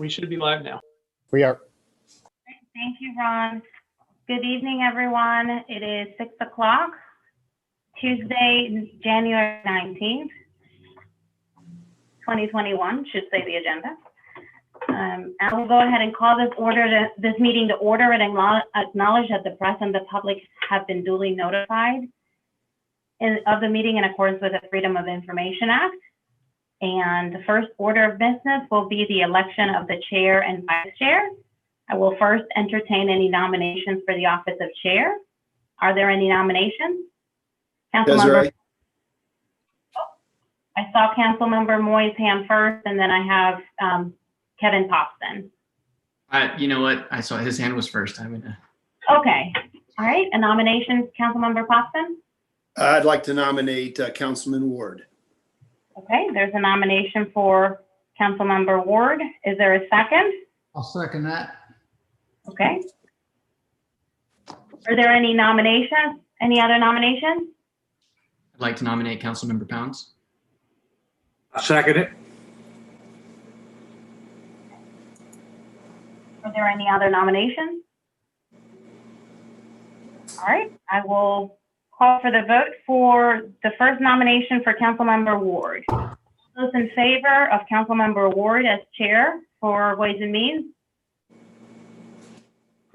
We should be live now. We are. Thank you, Ron. Good evening, everyone. It is 6 o'clock, Tuesday, January 19th, 2021, should say the agenda. I will go ahead and call this meeting to order and acknowledge that the press and the public have been duly notified of the meeting in accordance with the Freedom of Information Act. And the first order of business will be the election of the chair and vice chair. I will first entertain any nominations for the office of chair. Are there any nominations? Councilmember. I saw Councilmember Moy's hand first, and then I have Kevin Popson. You know what? I saw his hand was first. Okay. All right. A nomination, Councilmember Popson. I'd like to nominate Councilman Ward. Okay. There's a nomination for Councilmember Ward. Is there a second? I'll second that. Okay. Are there any nominations? Any other nominations? I'd like to nominate Councilmember Pounds. I'll second it. Are there any other nominations? All right, I will call for the vote for the first nomination for Councilmember Ward. Those in favor of Councilmember Ward as chair for Ways and Means?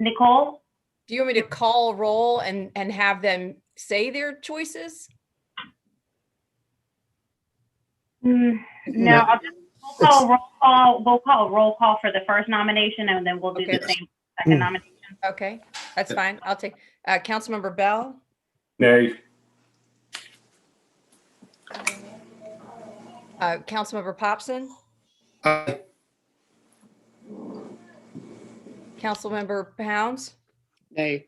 Nicole? Do you want me to call roll and have them say their choices? No, we'll call roll call for the first nomination, and then we'll do the same second nomination. Okay, that's fine. I'll take Councilmember Bell. Nay. Councilmember Popson. Aye. Councilmember Pounds. Nay.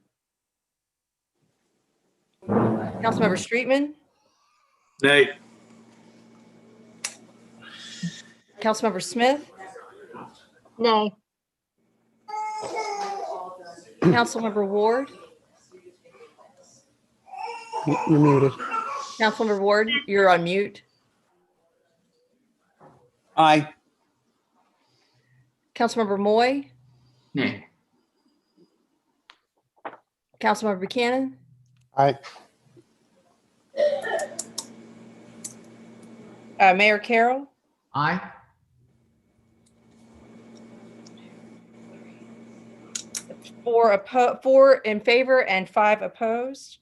Councilmember Streetman. Nay. Councilmember Smith. Nay. Councilmember Ward. You're muted. Councilmember Ward, you're on mute. Aye. Councilmember Moy. Nay. Councilmember Buchanan. Aye. Mayor Carroll. Aye. Four in favor and 5 opposed.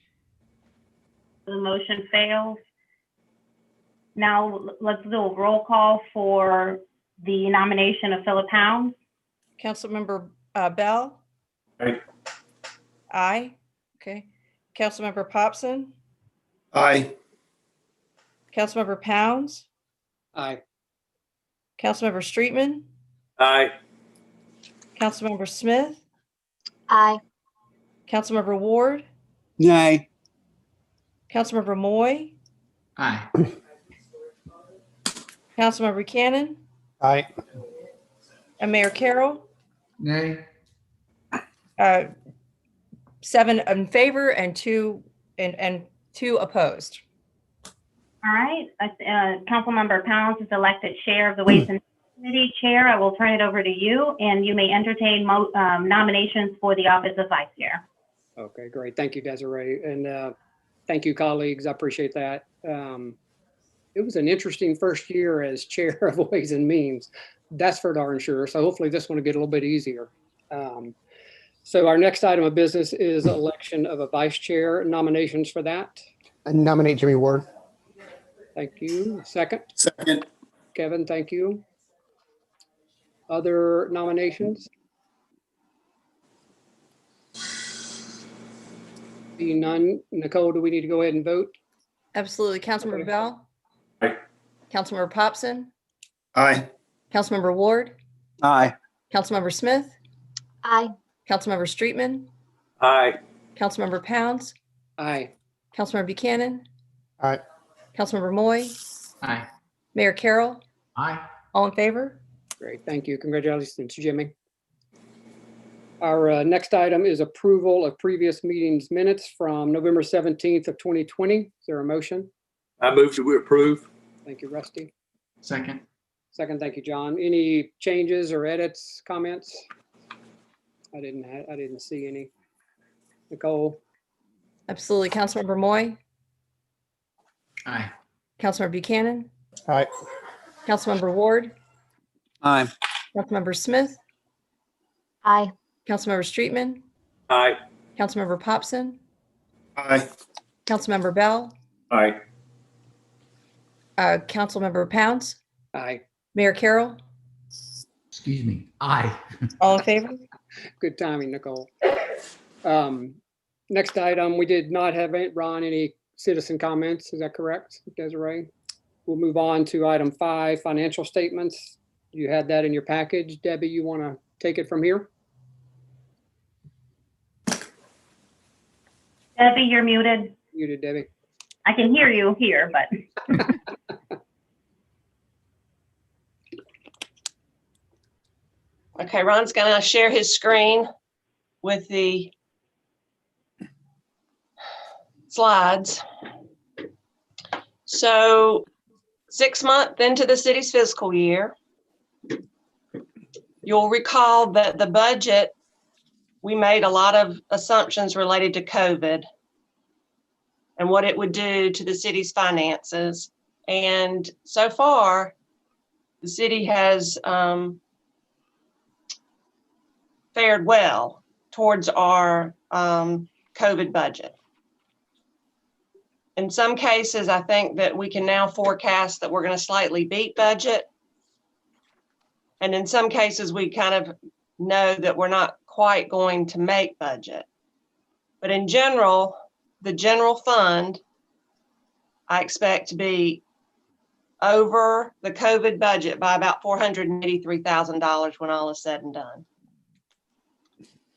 The motion fails. Now let's do a roll call for the nomination of Philip Pounds. Councilmember Bell. Aye. Aye. Okay. Councilmember Popson. Aye. Councilmember Pounds. Aye. Councilmember Streetman. Aye. Councilmember Smith. Aye. Councilmember Ward. Nay. Councilmember Moy. Aye. Councilmember Buchanan. Aye. And Mayor Carroll. Nay. 7 in favor and 2 opposed. All right, Councilmember Pounds is elected chair of the Ways and Means Committee. Chair, I will turn it over to you, and you may entertain nominations for the office of vice chair. Okay, great. Thank you, Desiree. And thank you, colleagues. I appreciate that. It was an interesting first year as chair of Ways and Means. That's for darn sure. So hopefully this one will get a little bit easier. So our next item of business is election of a vice chair. Nominations for that. I nominate Jimmy Ward. Thank you. Second. Second. Kevin, thank you. Other nominations? Being none, Nicole, do we need to go ahead and vote? Absolutely. Councilmember Bell. Aye. Councilmember Popson. Aye. Councilmember Ward. Aye. Councilmember Smith. Aye. Councilmember Streetman. Aye. Councilmember Pounds. Aye. Councilmember Buchanan. Aye. Councilmember Moy. Aye. Mayor Carroll. Aye. All in favor? Great, thank you. Congratulations, Jimmy. Our next item is approval of previous meetings minutes from November 17th of 2020. Is there a motion? I move that we approve. Thank you, Rusty. Second. Second, thank you, John. Any changes or edits, comments? I didn't see any. Nicole? Absolutely. Councilmember Moy, Aye. Councilmember Buchanan, Aye. Councilmember Ward, Aye. Councilmember Smith, Aye. Councilmember Streetman, Aye. Councilmember Popson, Aye. Councilmember Bell, Aye. Councilmember Pounds, Aye. Mayor Carroll. Excuse me. Aye. All in favor? Good timing, Nicole. Next item, we did not have, Ron, any citizen comments. Is that correct, Desiree? We'll move on to item 5, financial statements. You had that in your package. Debbie, you want to take it from here? Debbie, you're muted. Muted, Debbie. I can hear you here, but Okay, Ron's gonna share his screen with the slides. So 6 months into the city's fiscal year, you'll recall that the budget, we made a lot of assumptions related to COVID and what it would do to the city's finances. And so far, the city has fared well towards our COVID budget. In some cases, I think that we can now forecast that we're going to slightly beat budget. And in some cases, we kind of know that we're not quite going to make budget. But in general, the general fund, I expect to be over the COVID budget by about $483,000 when all is said and done.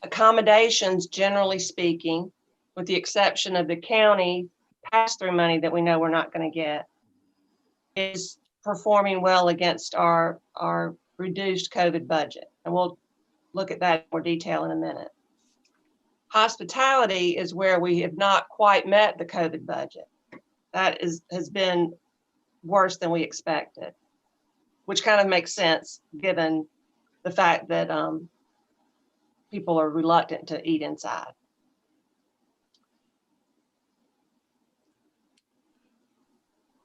Accommodations, generally speaking, with the exception of the county pass-through money that we know we're not going to get, is performing well against our reduced COVID budget. And we'll look at that in more detail in a minute. Hospitality is where we have not quite met the COVID budget. That has been worse than we expected, which kind of makes sense given the fact that people are reluctant to eat inside.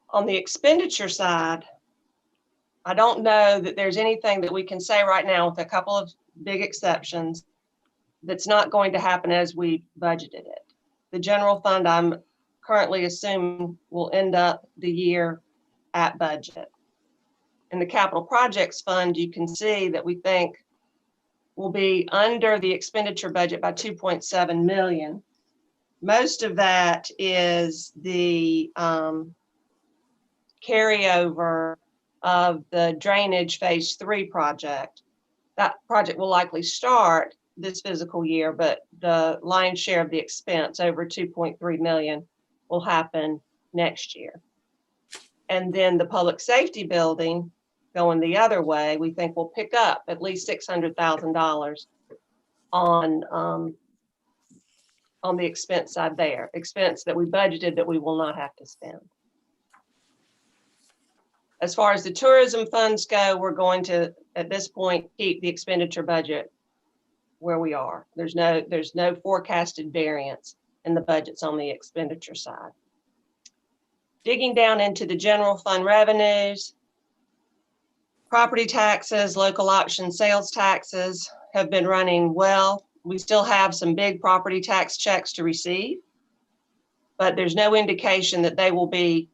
On the expenditure side, I don't know that there's anything that we can say right now, with a couple of big exceptions, that's not going to happen as we budgeted it. The general fund, I'm currently assuming, will end up the year at budget. In the capital projects fund, you can see that we think will be under the expenditure budget by 2.7 million. Most of that is the carryover of the drainage phase 3 project. That project will likely start this fiscal year, but the lion's share of the expense, over 2.3 million, will happen next year. And then the public safety building, going the other way, we think will pick up at least $600,000 on the expense side there, expense that we budgeted that we will not have to spend. As far as the tourism funds go, we're going to, at this point, keep the expenditure budget where we are. There's no forecasted variance in the budgets on the expenditure side. Digging down into the general fund revenues, property taxes, local option sales taxes have been running well. We still have some big property tax checks to receive, but there's no indication that they will be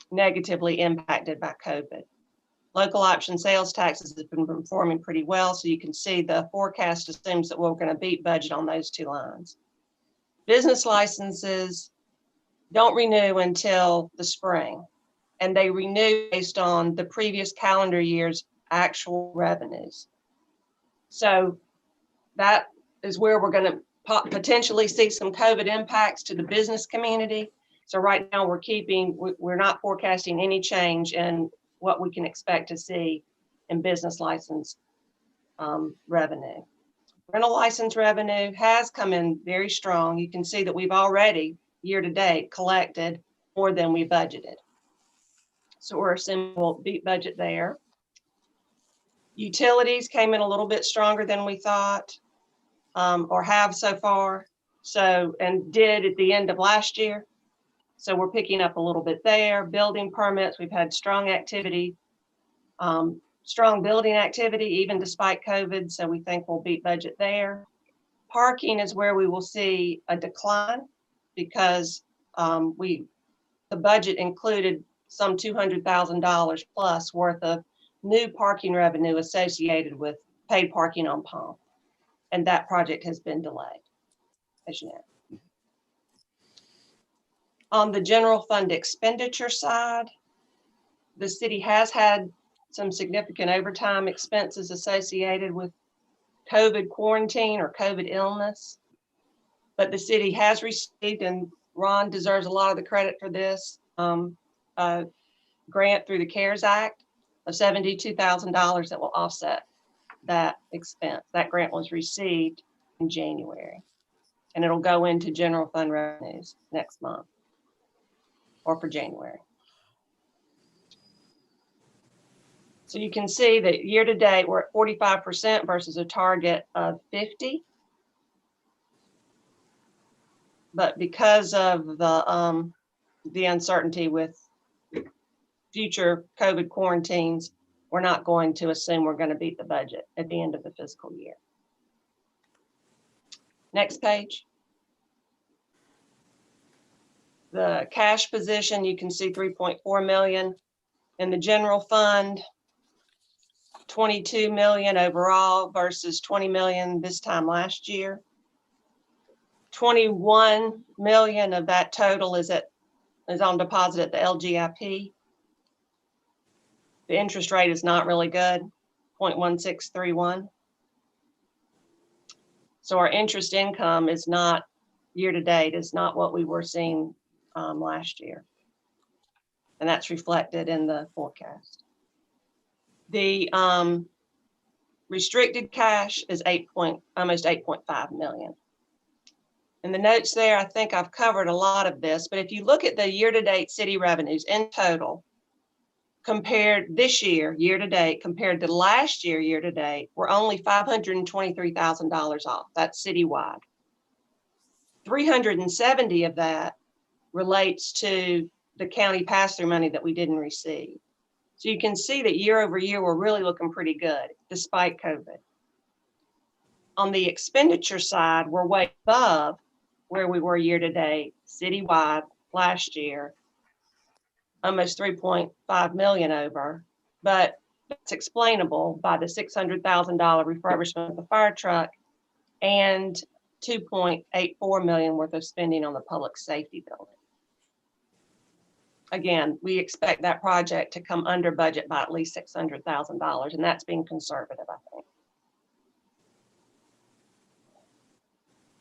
negatively impacted by COVID. Local option sales taxes have been performing pretty well, so you can see the forecast assumes that we're going to beat budget on those two lines. Business licenses don't renew until the spring, and they renew based on the previous calendar year's actual revenues. So that is where we're going to potentially see some COVID impacts to the business community. So right now we're not forecasting any change in what we can expect to see in business license revenue. Rental license revenue has come in very strong. You can see that we've already, year to date, collected more than we budgeted. So we're assuming we'll beat budget there. Utilities came in a little bit stronger than we thought, or have so far. So, and did at the end of last year. So we're picking up a little bit there. Building permits, we've had strong activity, strong building activity, even despite COVID. So we think we'll beat budget there. Parking is where we will see a decline because the budget included some $200,000 plus worth of new parking revenue associated with paid parking on Palm. And that project has been delayed, as you know. On the general fund expenditure side, the city has had some significant overtime expenses associated with COVID quarantine or COVID illness. But the city has received, and Ron deserves a lot of the credit for this, a grant through the CARES Act of $72,000 that will offset that expense. That grant was received in January, and it'll go into general fund revenues next month or for January. So you can see that year to date, we're at 45% versus a target of 50. But because of the uncertainty with future COVID quarantines, we're not going to assume we're going to beat the budget at the end of the fiscal year. Next page. The cash position, you can see 3.4 million in the general fund, 22 million overall versus 20 million this time last year. 21 million of that total is on deposit at the LGIP. The interest rate is not really good, 0.1631. So our interest income is not, year to date, is not what we were seeing last year. And that's reflected in the forecast. The restricted cash is almost 8.5 million. In the notes there, I think I've covered a lot of this, but if you look at the year-to-date city revenues in total, compared this year, year-to-date, compared to last year, year-to-date, we're only $523,000 off. That's citywide. 370 of that relates to the county pass-through money that we didn't receive. So you can see that year over year, we're really looking pretty good despite COVID. On the expenditure side, we're way above where we were year to date, citywide last year, almost 3.5 million over, but that's explainable by the $600,000 refurbishment of the fire truck and 2.84 million worth of spending on the public safety building. Again, we expect that project to come under budget by at least $600,000, and that's being conservative, I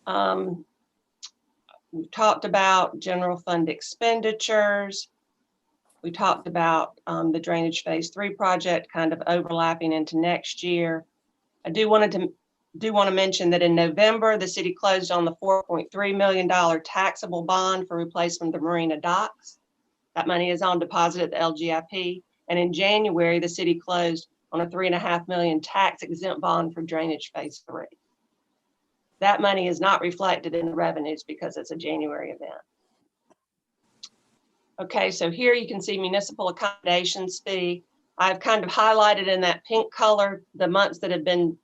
think. We've talked about general fund expenditures. We talked about the drainage phase 3 project kind of overlapping into next year. I do want to mention that in November, the city closed on the $4.3 million taxable bond for replacement of the marina docks. That money is on deposit at the LGIP. And in January, the city closed on a $3.5 million tax exempt bond for drainage phase 3. That money is not reflected in the revenues because it's a January event. Okay, so here you can see municipal accommodations fee. I've kind of highlighted in that pink color the months that have been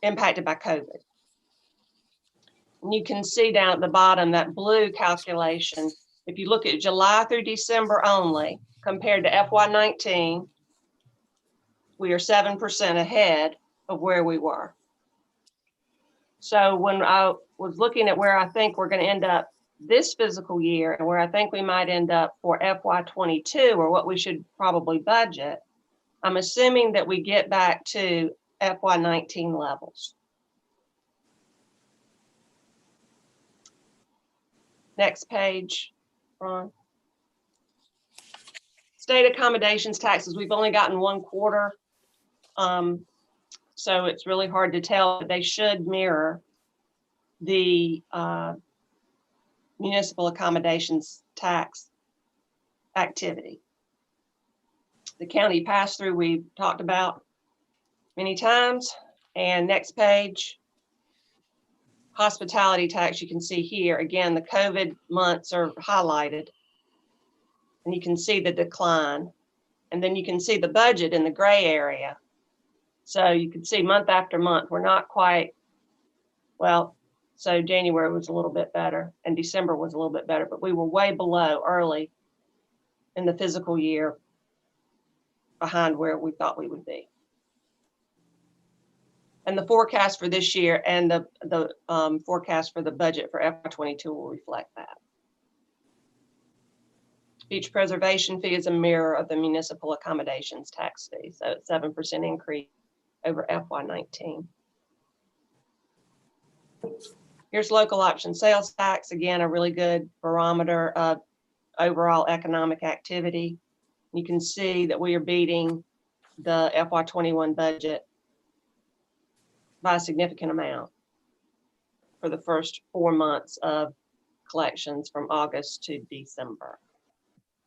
impacted by COVID. And you can see down at the bottom that blue calculation. If you look at July through December only, compared to FY19, we are 7% ahead of where we were. So when I was looking at where I think we're going to end up this fiscal year and where I think we might end up for FY22 or what we should probably budget, I'm assuming that we get back to FY19 levels. Next page, Ron. State accommodations taxes, we've only gotten one quarter. So it's really hard to tell, but they should mirror the municipal accommodations tax activity. The county pass-through we've talked about many times. And next page, hospitality tax, you can see here, again, the COVID months are highlighted. And you can see the decline. And then you can see the budget in the gray area. So you can see month after month, we're not quite, well, so January was a little bit better and December was a little bit better, but we were way below early in the fiscal year, behind where we thought we would be. And the forecast for this year and the forecast for the budget for FY22 will reflect that. Beach preservation fee is a mirror of the municipal accommodations tax fee, so it's 7% increase over FY19. Here's local option sales tax, again, a really good barometer of overall economic activity. You can see that we are beating the FY21 budget by a significant amount for the first 4 months of collections from August to December,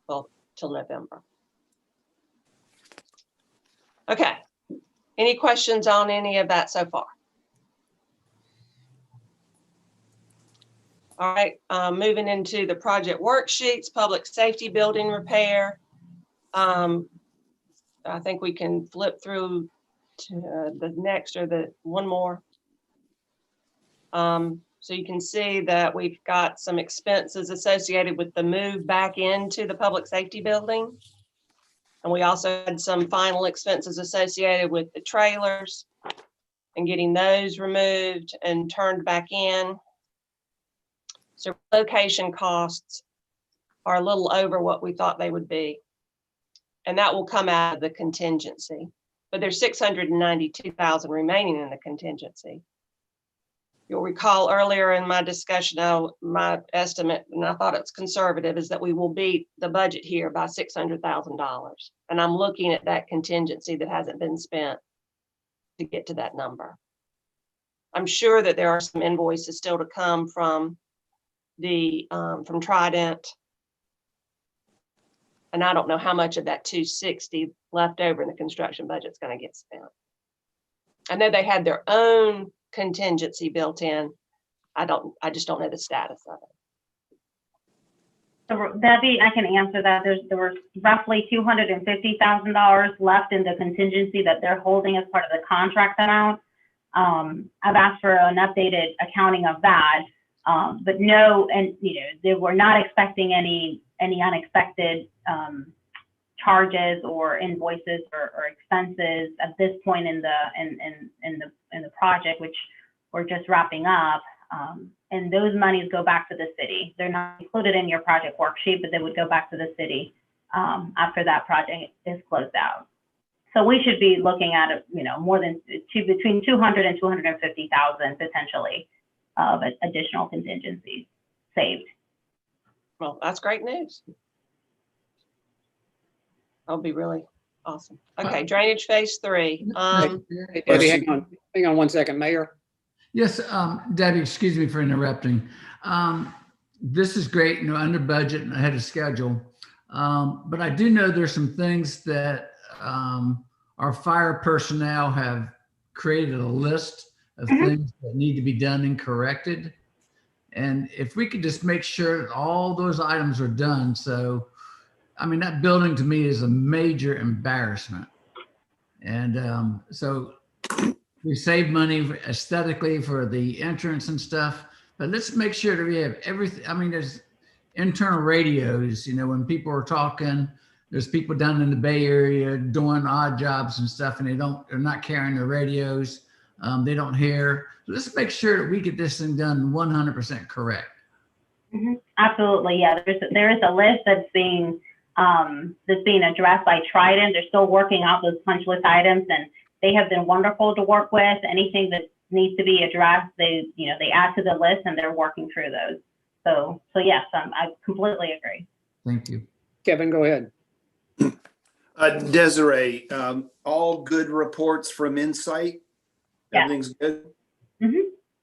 well, till November. Okay, any questions on any of that so far? All right, moving into the project worksheets, public safety building repair. I think we can flip through to the next or the one more. So you can see that we've got some expenses associated with the move back into the public safety building. And we also had some final expenses associated with the trailers and getting those removed and turned back in. So location costs are a little over what we thought they would be. And that will come out of the contingency. But there's 692,000 remaining in the contingency. You'll recall earlier in my discussion, my estimate, and I thought it's conservative, is that we will beat the budget here by $600,000. And I'm looking at that contingency that hasn't been spent to get to that number. I'm sure that there are some invoices still to come from from Trident. And I don't know how much of that 260 left over in the construction budget is going to get spent. I know they had their own contingency built in. I just don't know the status of it. So Debbie, I can answer that. There was roughly $250,000 left in the contingency that they're holding as part of the contract amount. I've asked for an updated accounting of that, but no, and they were not expecting any unexpected charges or invoices or expenses at this point in the project, which we're just wrapping up. And those monies go back to the city. They're not included in your project worksheet, but they would go back to the city after that project is closed out. So we should be looking at more than between 200 and 250,000 potentially of additional contingencies saved. Well, that's great news. That'll be really awesome. Okay, drainage phase 3. Hey, Debbie, hang on 1 second, Mayor. Yes, Debbie, excuse me for interrupting. This is great, under budget and ahead of schedule. But I do know there's some things that our fire personnel have created a list of things that need to be done and corrected. And if we could just make sure that all those items are done. So, I mean, that building to me is a major embarrassment. And so we save money aesthetically for the entrance and stuff, but let's make sure that we have everything. I mean, there's internal radios, when people are talking, there's people down in the Bay Area doing odd jobs and stuff, and they're not carrying their radios. They don't hear. So let's make sure that we get this thing done 100% correct. Absolutely, yeah. There is a list that's being addressed by Trident. They're still working out those punch list items, and they have been wonderful to work with. Anything that needs to be addressed, they add to the list, and they're working through those. So yes, I completely agree. Thank you. Kevin, go ahead. Desiree, all good reports from Insight? Yeah. Everything's good?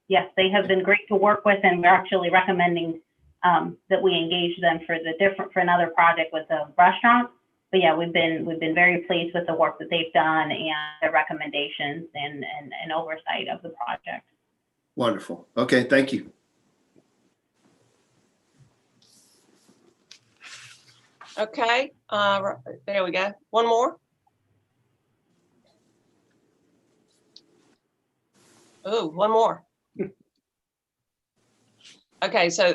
Yes, they have been great to work with, and we're actually recommending that we engage them for another project with the restaurant. but yeah, we've been very pleased with the work that they've done and the recommendations and oversight of the project. Wonderful. Okay, thank you. Okay, there we go. One more. Oh, one more. Okay, so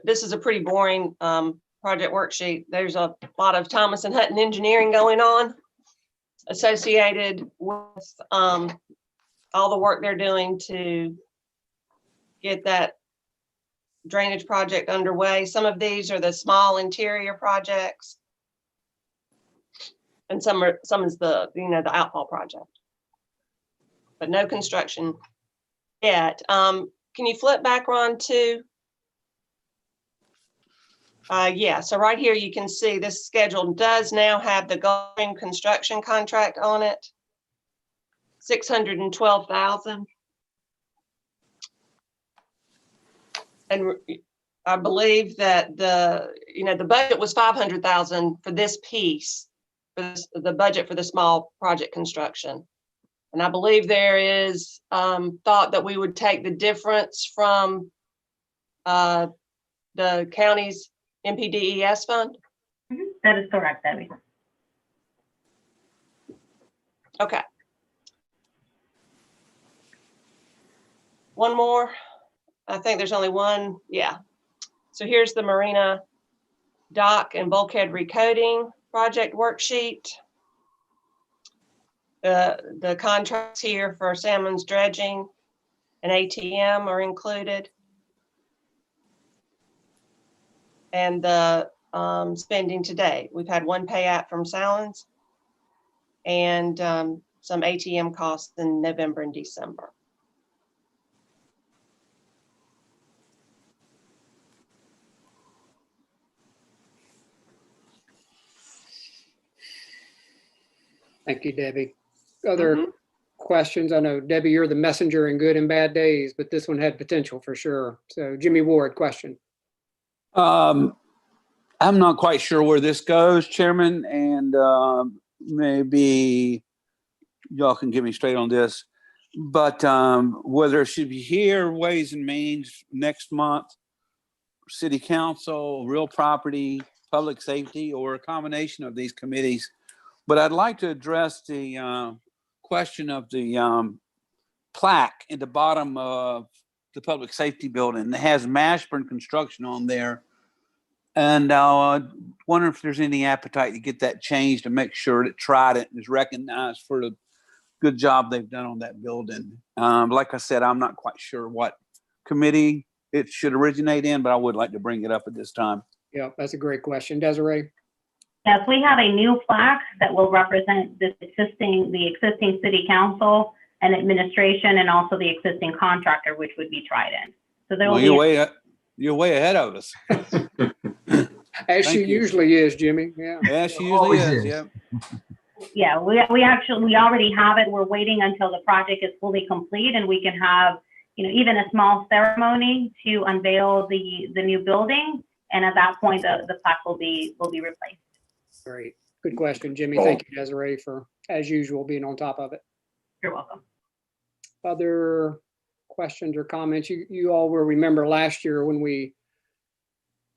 this is a pretty boring project worksheet. There's a lot of Thomas and Hutton engineering going on associated with all the work they're doing to get that drainage project underway. Some of these are the small interior projects, and some is the the outfall project, but no construction yet. Can you flip back, Ron, to yeah, so right here you can see this schedule does now have the Gulfstream construction contract on it, $612,000. And I believe that the budget was $500,000 for this piece, for the budget for the small project construction. And I believe there is thought that we would take the difference from the county's MPDES fund. That is correct, Debbie. Okay. One more. I think there's only one. Yeah. So here's the Marina dock and bulkhead recoding project worksheet. The contracts here for Salmon's dredging and ATM are included. And the spending today. We've had one payout from Salmon's and some ATM costs in November and December. Thank you, Debbie. Other questions? I know, Debbie, you're the messenger in good and bad days, but this one had potential for sure. So Jimmy Ward, question. I'm not quite sure where this goes, Chairman, and maybe y'all can get me straight on this. But whether it should be here, Ways and Means next month, City Council, Real Property, Public Safety, or a combination of these committees. But I'd like to address the question of the plaque at the bottom of the Public Safety building. It has Mashburn Construction on there. And I wonder if there's any appetite to get that changed to make sure that Trident is recognized for the good job they've done on that building. Like I said, I'm not quite sure what committee it should originate in, but I would like to bring it up at this time. Yeah, that's a great question. Desiree? Yes, we have a new plaque that will represent the existing city council and administration, and also the existing contractor, which would be Trident. So there will You're way ahead of us. As she usually is, Jimmy. Yeah. As she usually is. Yeah. Yeah, we already have it. We're waiting until the project is fully complete and we can have, even a small ceremony to unveil the new building. And at that point, the plaque will be replaced. Great. Good question, Jimmy. Thank you, Desiree, for, as usual, being on top of it. You're welcome. Other questions or comments? You all will remember last year when we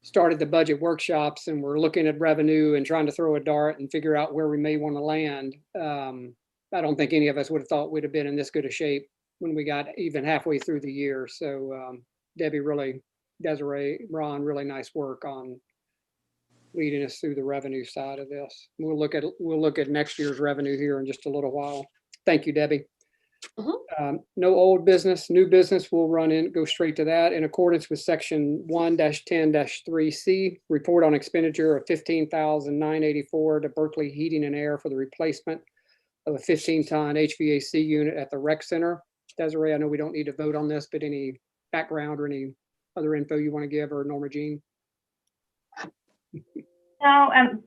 started the budget workshops and we're looking at revenue and trying to throw a dart and figure out where we may want to land. I don't think any of us would have thought we'd have been in this good a shape when we got even halfway through the year. So Debbie, Desiree, Ron, really nice work on leading us through the revenue side of this. We'll look at next year's revenue here in just a little while. Thank you, Debbie. No old business, new business. We'll go straight to that. In accordance with section 1-10-3C, report on expenditure of $15,984 to Berkeley Heating and Air for the replacement of a 15-ton HVAC unit at the rec center. Desiree, I know we don't need to vote on this, but any background or any other info you want to give, or Norma Jean? So it's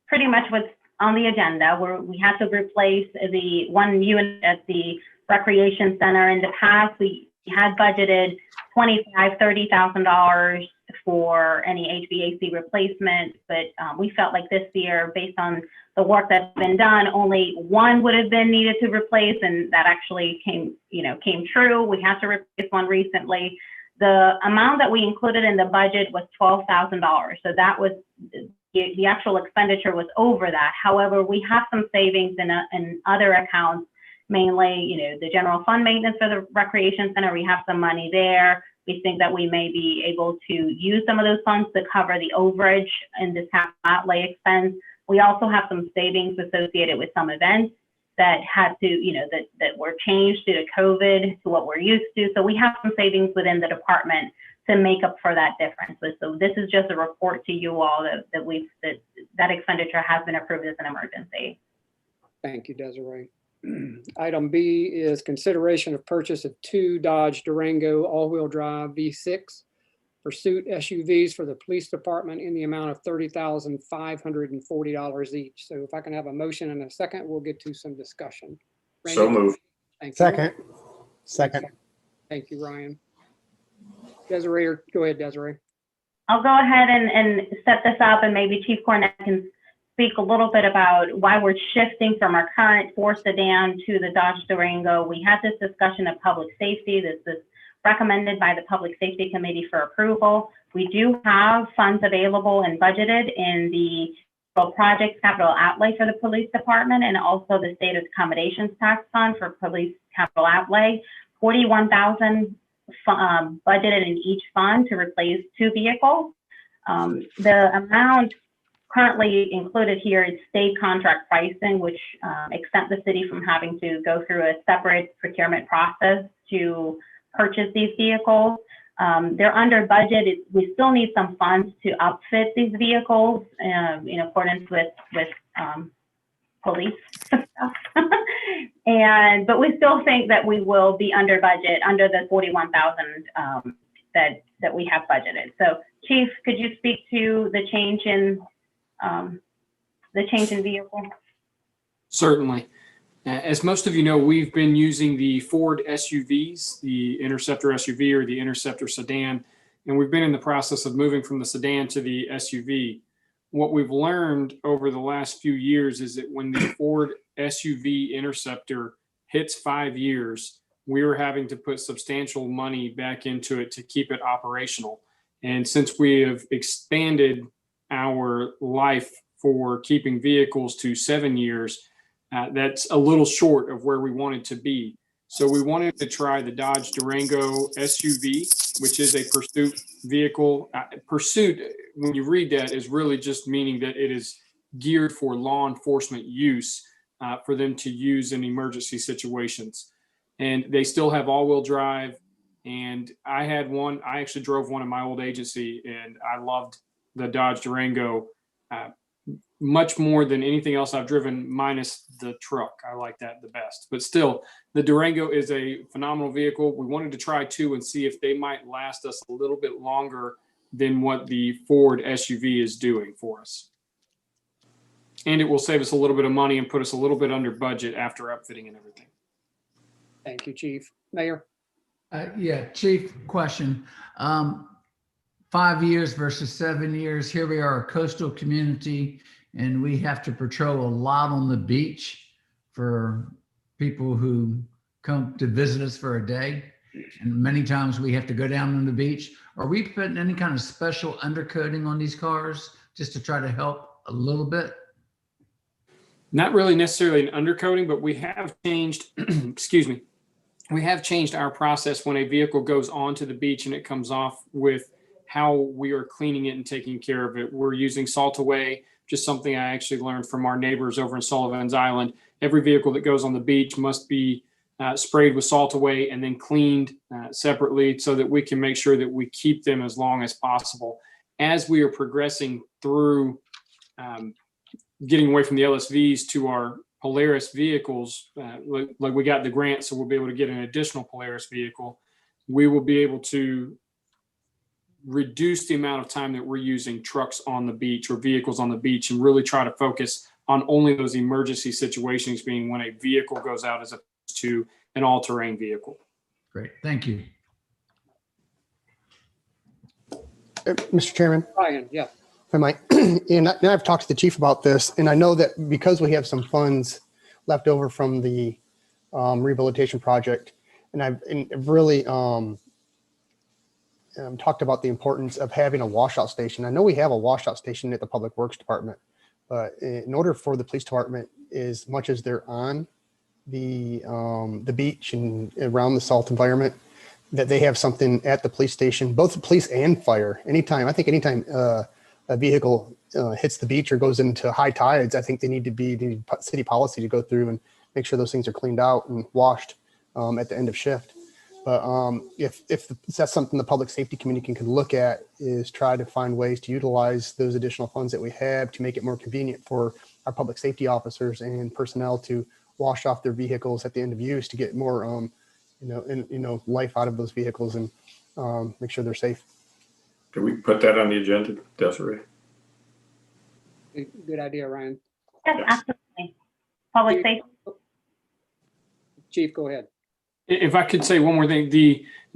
pretty much what's on the agenda, where we had to replace the one unit at the recreation center. In the past, we had budgeted $25,000-$30,000 for any HVAC replacement, but we felt like this year, based on the work that's been done, only one would have been needed to replace, and that actually came true. We had to replace one recently. The amount that we included in the budget was $12,000, so that was the actual expenditure was over that. However, we have some savings in other accounts, mainly, the general fund maintenance for the recreation center. We have some money there. We think that we may be able to use some of those funds to cover the overage in this capital outlay expense. We also have some savings associated with some events that had to, that were changed due to COVID to what we're used to. So we have some savings within the department to make up for that difference. So this is just a report to you all that expenditure has been approved as an emergency. Thank you, Desiree. Item B is consideration of purchase of 2 Dodge Durango all-wheel drive V6 pursuit SUVs for the police department in the amount of $30,540 each. So if I can have a motion and a second, we'll get to some discussion. So Randy? moved. Thank you. Second. Thank you, Ryan. Desiree, go ahead, Desiree. I'll go ahead and set this up, and maybe Chief Cornett can speak a little bit about why we're shifting from our current Ford sedan to the Dodge Durango. We had this discussion of public safety. This is recommended by the Public Safety Committee for approval. We do have funds available and budgeted in the projects capital outlay for the police department, and also the state accommodations tax fund for police capital outlay. 41,000 budgeted in each fund to replace 2 vehicles. The amount currently included here is state contract pricing, which exempt the city from having to go through a separate procurement process to purchase these vehicles. They're under budget. We still need some funds to upfit these vehicles in accordance with police stuff. But we still think that we will be under budget, under the 41,000 that we have budgeted. So, Chief, could you speak to the change in vehicle? Certainly. As most of you know, we've been using the Ford SUVs, the Interceptor SUV or the Interceptor sedan, and we've been in the process of moving from the sedan to the SUV. What we've learned over the last few years is that when the Ford SUV Interceptor hits 5 years, we are having to put substantial money back into it to keep it operational. And since we have expanded our life for keeping vehicles to 7 years, that's a little short of where we wanted to be. So we wanted to try the Dodge Durango SUV, which is a pursuit vehicle. Pursuit, when you read that, is really just meaning that it is geared for law enforcement use, for them to use in emergency situations. And they still have all-wheel drive. And I had one, I actually drove one in my old agency, and I loved the Dodge Durango much more than anything else I've driven, minus the truck. I like that the best. But still, the Durango is a phenomenal vehicle. We wanted to try 2 and see if they might last us a little bit longer than what the Ford SUV is doing for us. And it will save us a little bit of money and put us a little bit under budget after upfitting and everything. Thank you, Chief. Mayor? Yeah, Chief, question. 5 years versus 7 years. Here we are, a coastal community, and we have to patrol a lot on the beach for people who come to visit us for a day. And many times we have to go down on the beach. Are we putting any kind of special undercoating on these cars just to try to help a little bit? Not really necessarily an undercoating, but we have changed, excuse me, we have changed our process when a vehicle goes onto the beach and it comes off with how we are cleaning it and taking care of it. We're using salt away, just something I actually learned from our neighbors over in Sullivan's Island. Every vehicle that goes on the beach must be sprayed with salt away and then cleaned separately so that we can make sure that we keep them as long as possible. As we are progressing through getting away from the LSVs to our Polaris vehicles, like we got the grant, so we'll be able to get an additional Polaris vehicle. We will be able to reduce the amount of time that we're using trucks on the beach or vehicles on the beach and really try to focus on only those emergency situations, being when a vehicle goes out as opposed to an all-terrain vehicle. Great, thank you. Mr. Chairman, Ryan, yeah. if I might, and I've talked to the chief about this, and I know that because we have some funds left over from the rehabilitation project, and I've really talked about the importance of having a washout station. I know we have a washout station at the Public Works Department, but in order for the police department, as much as they're on the beach and around the salt environment, that they have something at the police station, both the police and fire. Anytime a vehicle hits the beach or goes into high tides, I think they need city policy to go through and make sure those things are cleaned out and washed at the end of shift. But if that's something the public safety committee can look at, is try to find ways to utilize those additional funds that we have to make it more convenient for our public safety officers and personnel to wash off their vehicles at the end of use to get more life out of those vehicles and make sure they're safe. Can we put that on the agenda, Desiree? Good idea, Ryan. Yes, absolutely. Public safety. Chief, go ahead. If I could say one more thing,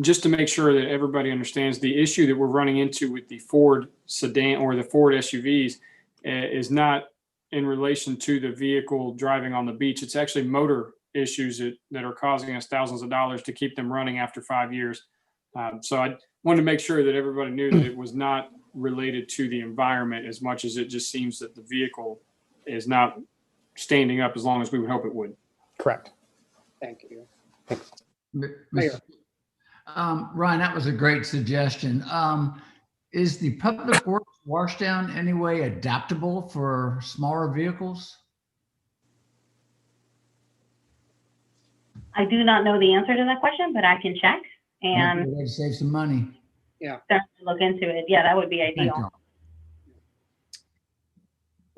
just to make sure that everybody understands, the issue that we're running into with the Ford sedan or the Ford SUVs is not in relation to the vehicle driving on the beach. It's actually motor issues that are causing us thousands of dollars to keep them running after 5 years. So I wanted to make sure that everybody knew that it was not related to the environment as much as it just seems that the vehicle is not standing up as long as we would hope it would. Correct. Thank you. Mr. Ryan, that was a great suggestion. Is the public works washdown anyway adaptable for smaller vehicles? I do not know the answer to that question, but I can check and Maybe a way to save some money. start to look into it. Yeah, that would be Thank ideal.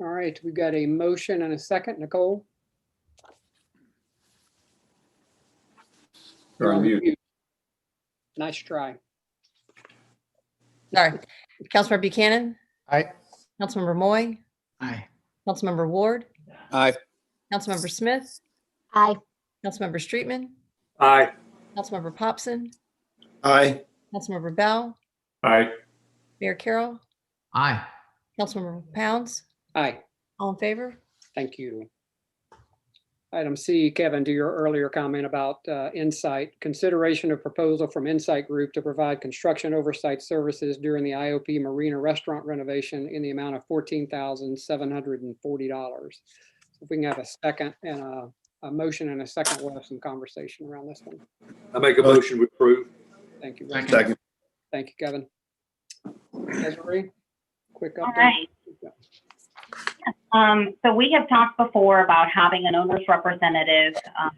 you. All right, we've got a motion and a second. Nicole? You're on mute. Nice try. Sorry. Councilmember Buchanan, Aye. Councilmember Moy, Aye. Councilmember Ward, Aye. Councilmember Smith, Aye. Councilmember Streetman, Aye. Councilmember Popson, Aye. Councilmember Bell, Aye. Mayor Carroll, Aye. Councilmember Pounds, Aye, all in favor? thank you. Item C, Kevin, to your earlier comment about Insight, consideration of proposal from Insight Group to provide construction oversight services during the IOP Marina restaurant renovation in the amount of $14,740. If we can have a second and a motion and a second, we'll have some conversation around this one. I make a motion to approve. Thank you. Second. Thank you, Kevin. Desiree, quick All update. right. So we have talked before about having an owner's representative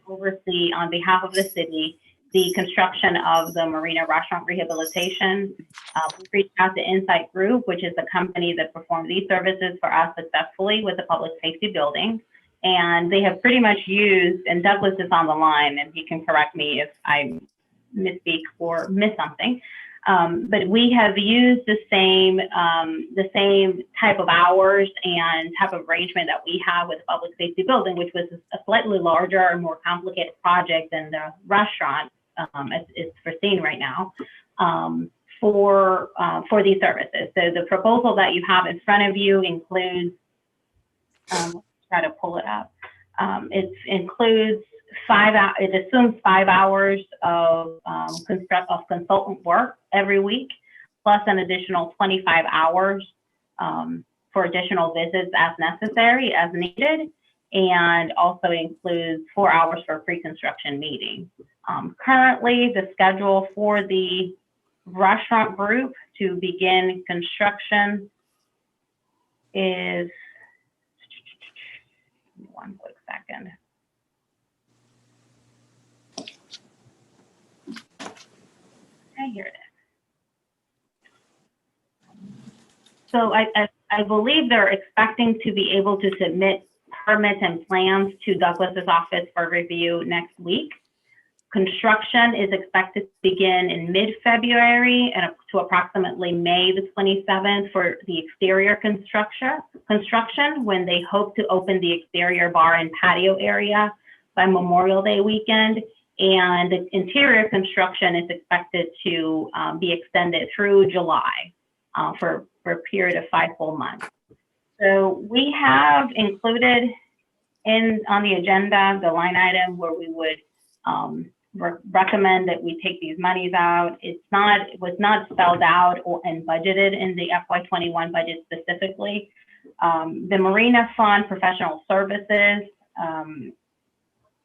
oversee on behalf of the city the construction of the marina restaurant rehabilitation. We reached out to Insight Group, which is the company that performed these services for us successfully with the public safety building. And they have pretty much used, and Douglas is on the line and he can correct me if I misspeak or miss something. But we have used the same type of hours and type of arrangement that we have with the public safety building, which was a slightly larger and more complicated project than the restaurant as it's foreseen right now for these services. So the proposal that you have in front of you includes, try to pull it up. It includes it assumes 5 hours of consultant work every week, plus an additional 25 hours for additional visits as necessary, as needed, and also includes 4 hours for pre-construction meetings. Currently, the schedule for the restaurant group to begin construction is, one quick second. Okay, here it is. So I believe they're expecting to be able to submit permits and plans to Douglas's office for review next week. Construction is expected to begin in mid-February and up to approximately May the 27th for the exterior construction when they hope to open the exterior bar and patio area by Memorial Day weekend. And the interior construction is expected to be extended through July. for a period of 5 full months. So we have included on the agenda the line item where we would recommend that we take these monies out. It was not spelled out and budgeted in the FY21 budget specifically. The Marina Fund Professional Services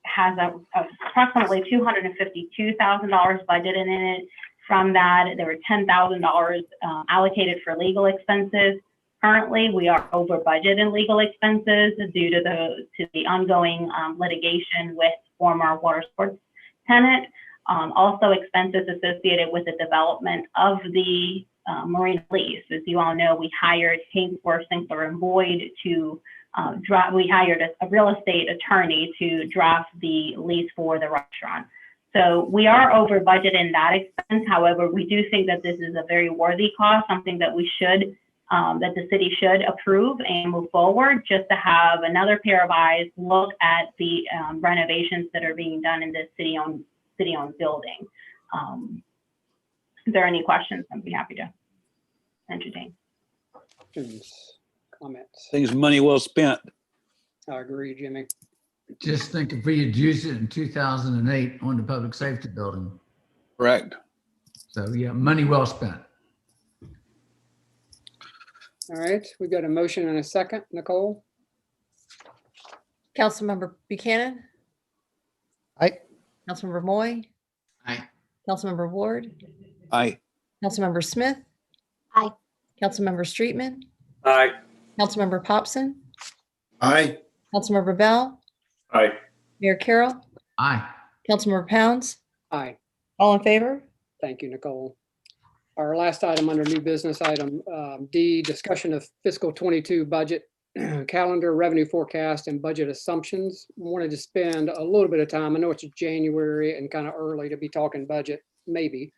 has approximately $252,000 budgeted in it. From that, there were $10,000 allocated for legal expenses. Currently, we are over budget in legal expenses due to the ongoing litigation with former water sports tenant. Also, expenses associated with the development of the marina lease. As you all know, we hired Haynesworth, Sinclair, and Boyd to we hired a real estate attorney to draft the lease for the restaurant. So we are over budget in that expense. However, we do think that this is a very worthy cost, something that we should, that the city should approve and move forward, just to have another pair of eyes look at the renovations that are being done in this city-owned building. If there are any questions, I'd be happy to entertain. Questions, comments? Things money well spent. I agree, Jimmy. Just think if we had used it in 2008 on the public safety building. Correct. So yeah, money well spent. All right, we got a motion and a second. Nicole? Councilmember Buchanan, Aye. Councilmember Moy, Aye. Councilmember Ward, Aye. Councilmember Smith. Aye. Councilmember Streetman, Aye. Councilmember Popson, Aye. Councilmember Bell, Aye. Mayor Carroll, Aye. Councilmember Pounds, Aye. all in favor? Thank you, Nicole. Our last item under new business, item D, discussion of fiscal 22 budget calendar, revenue forecast, and budget assumptions. Wanted to spend a little bit of time. I know it's January and kind of early to be talking budget, maybe,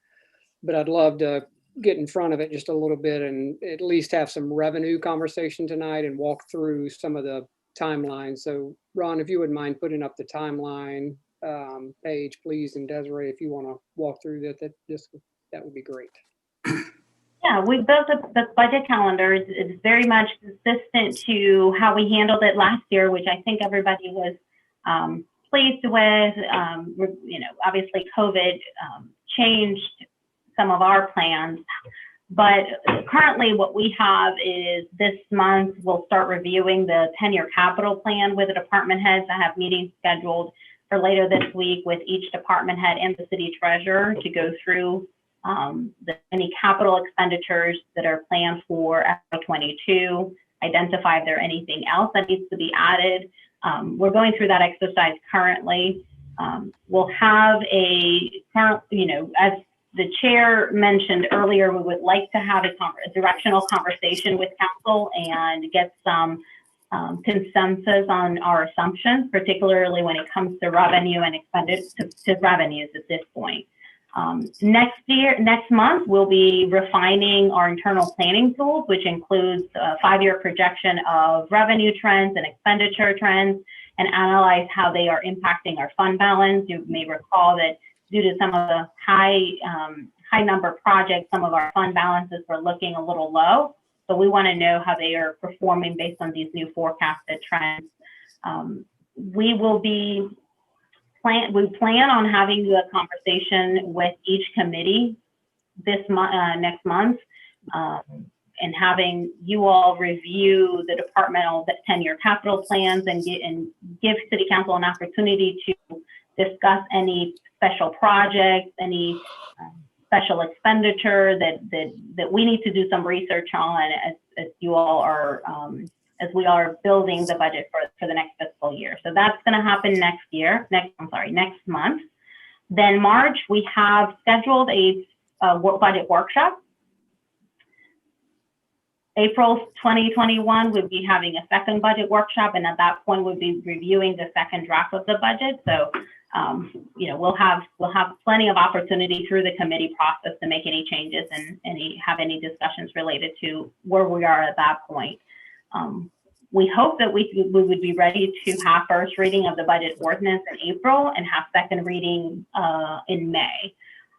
but I'd love to get in front of it just a little bit and at least have some revenue conversation tonight and walk through some of the timelines. So Ron, if you wouldn't mind putting up the timeline page, please, and Desiree, if you want to walk through that would be great. Yeah, we built the budget calendar. It's very much consistent to how we handled it last year, which I think everybody was pleased with. Obviously COVID changed some of our plans, but currently what we have is this month we'll start reviewing the 10-year capital plan with the department heads. I have meetings scheduled for later this week with each department head and the city treasurer to go through any capital expenditures that are planned for FY22, identify if there anything else that needs to be added. We're going through that exercise currently. We'll have as the chair mentioned earlier, we would like to have a directional conversation with council and get some consensus on our assumptions, particularly when it comes to revenue and expenditures to revenues at this point. Next month, we'll be refining our internal planning tools, which includes a 5-year projection of revenue trends and expenditure trends, and analyze how they are impacting our fund balance. You may recall that due to some of the high number projects, some of our fund balances were looking a little low. So we want to know how they are performing based on these new forecasted trends. We plan on having a conversation with each committee next month, and having you all review the departmental 10-year capital plans and give City Council an opportunity to discuss any special projects, any special expenditure that we need to do some research on as you all are as we are building the budget for the next fiscal year. So that's going to happen next month. Then March, we have scheduled a budget workshop. April 2021, we'll be having a second budget workshop, and at that point, we'll be reviewing the second draft of the budget. So, we'll have plenty of opportunity through the committee process to make any changes and have any discussions related to where we are at that point. We hope that we would be ready to have first reading of the budget ordinance in April and have second reading in May.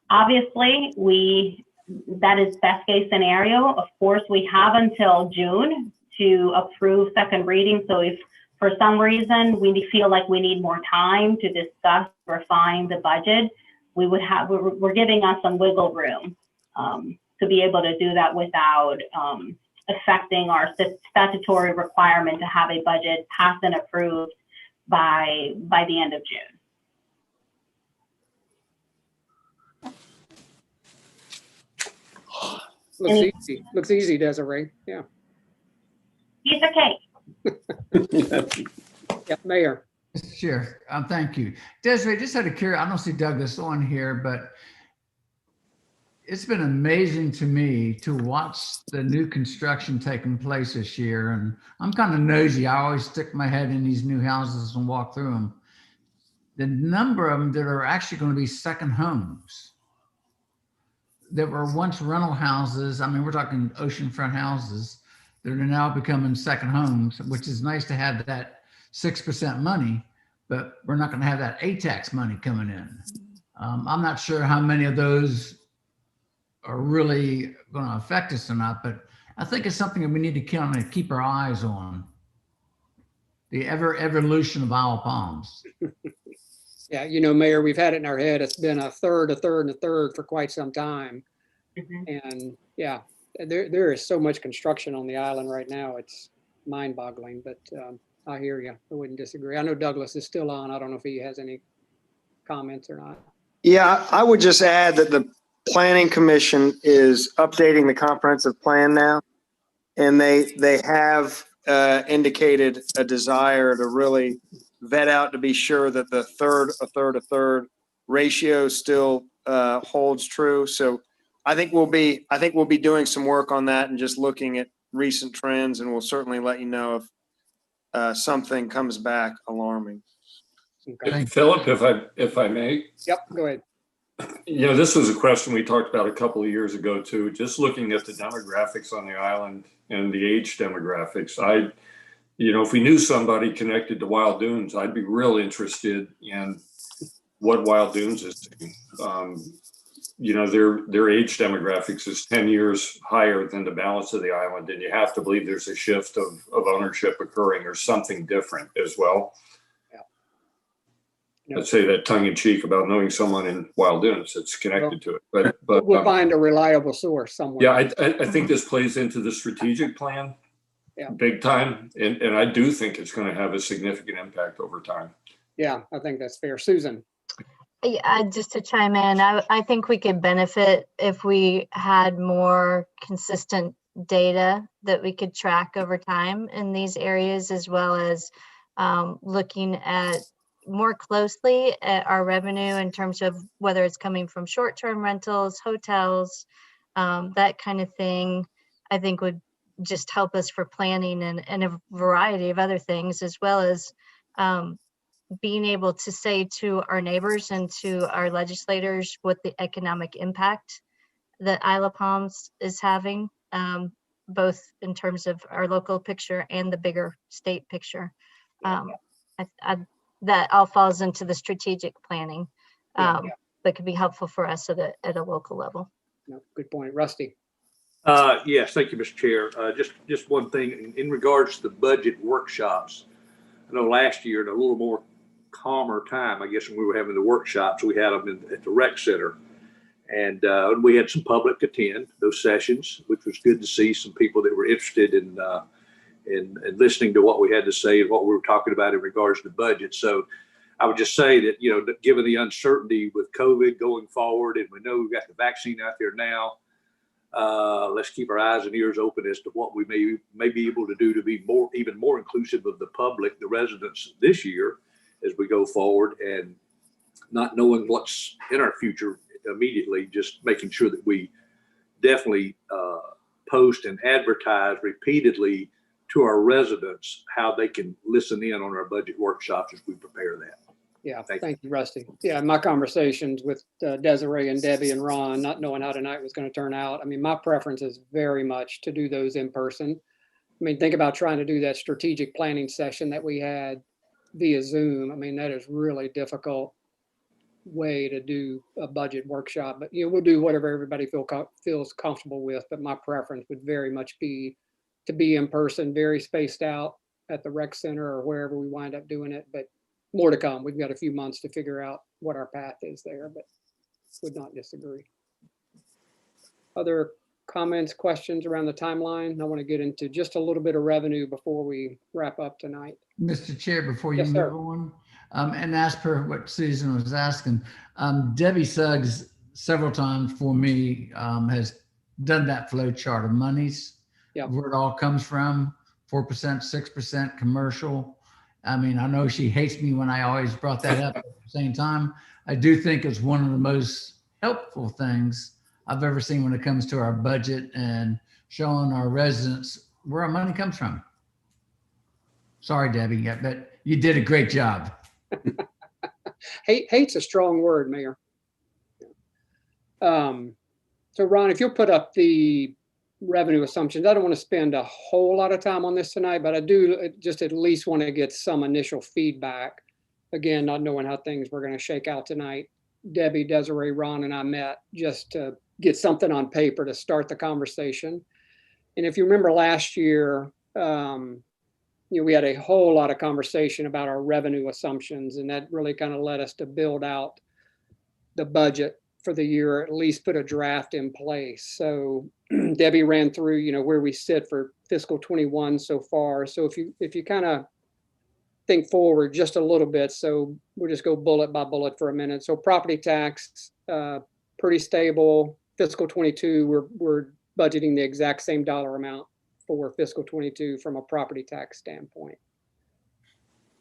Obviously, we that is best case scenario. Of course, we have until June to approve second reading. So if for some reason we feel like we need more time to discuss, refine the budget, we're giving us some wiggle room to be able to do that without affecting our statutory requirement to have a budget passed and approved by the end of June. Looks easy, Desiree. Yeah. Piece of cake. Yeah, Mayor. Mr. Chair, thank you. Desiree, just out of curiosity, I don't see Douglas on here, but it's been amazing to me to watch the new construction taking place this year. And I'm kind of nosy. I always stick my head in these new houses and walk through them. The number of them that are actually going to be second homes that were once rental houses. I mean, we're talking oceanfront houses that are now becoming second homes, which is nice to have that 6% money, but we're not going to have that tax money coming in. I'm not sure how many of those are really going to affect us or not, but I think it's something that we need to kind of keep our eyes on. The evolution of Isle of Palms. Yeah, you know, Mayor, we've had it in our head. It's been a third, a third, and a third for quite some time. And yeah, there is so much construction on the island right now. It's mind-boggling, but I hear you. I wouldn't disagree. I know Douglas is still on. I don't know if he has any comments or not. Yeah, I would just add that the Planning Commission is updating the comprehensive plan now, and they have indicated a desire to really vet out to be sure that the a third ratio still holds true. So I think we'll be doing some work on that and just looking at recent trends, and we'll certainly let you know if something comes back alarming. Okay. Philip, if I may. Yep, go ahead. You know, this was a question we talked about a couple of years ago too, just looking at the demographics on the island and the age demographics. If we knew somebody connected to Wild Dunes, I'd be real interested in what Wild Dunes is doing. Their age demographics is 10 years higher than the balance of the island. And you have to believe there's a shift of ownership occurring or something different as well. Yeah. I'd say that tongue in cheek about knowing someone in Wild Dunes that's connected to it. But we'll find a reliable source somewhere. Yeah, I think this plays into the strategic plan big time. And I do think it's going to have a significant impact over time. Yeah, I think that's fair. Susan. Yeah, just to chime in, I think we could benefit if we had more consistent data that we could track over time in these areas, as well as looking at more closely at our revenue in terms of whether it's coming from short-term rentals, hotels, that kind of thing. I think would just help us for planning and a variety of other things, as well as being able to say to our neighbors and to our legislators what the economic impact that Isle of Palms is having, both in terms of our local picture and the bigger state picture. That all falls into the strategic planning, but could be helpful for us at a local level. No, good point. Rusty. Yes, thank you, Mr. Chair. Just one thing in regards to the budget workshops. I know last year, at a little more calmer time, I guess, when we were having the workshops, we had them at the rec center. And we had some public attend those sessions, which was good to see some people that were interested in listening to what we had to say and what we were talking about in regards to budget. So I would just say that, given the uncertainty with COVID going forward, and we know we've got the vaccine out there now, let's keep our eyes and ears open as to what we may be able to do to be even more inclusive of the public, the residents this year as we go forward, and not knowing what's in our future immediately, just making sure that we definitely post and advertise repeatedly to our residents how they can listen in on our budget workshops as we prepare that. Yeah, thank you, Rusty. Yeah, my conversations with Desiree and Debbie and Ron, not knowing how tonight was going to turn out. I mean, my preference is very much to do those in person. I mean, think about trying to do that strategic planning session that we had via Zoom. I mean, that is really difficult. way to do a budget workshop, but we'll do whatever everybody feels comfortable with. But my preference would very much be to be in person, very spaced out at the rec center or wherever we wind up doing it. But more to come. We've got a few months to figure out what our path is there, but would not disagree. Other comments, questions around the timeline? I want to get into just a little bit of revenue before we wrap up tonight. Mr. Chair, before you Yes, sir. move on, and as per what Susan was asking, Debbie Suggs several times for me has done that flow chart of monies, Yep. where it all comes from, 4%, 6% commercial. I mean, I know she hates me when I always brought that up. At the same time, I do think it's one of the most helpful things I've ever seen when it comes to our budget and showing our residents where our money comes from. Sorry, Debbie, but you did a great job. Hate's a strong word, Mayor. So Ron, if you'll put up the revenue assumptions, I don't want to spend a whole lot of time on this tonight, but I do just at least want to get some initial feedback. Again, not knowing how things were going to shake out tonight. Debbie, Desiree, Ron, and I met just to get something on paper to start the conversation. And if you remember last year, we had a whole lot of conversation about our revenue assumptions, and that really kind of led us to build out the budget for the year, at least put a draft in place. So Debbie ran through, where we sit for fiscal 21 so far. So if you kind of think forward just a little bit, so we'll just go bullet by bullet for a minute. So property tax, pretty stable. Fiscal 22, we're budgeting the exact same dollar amount for fiscal 22 from a property tax standpoint.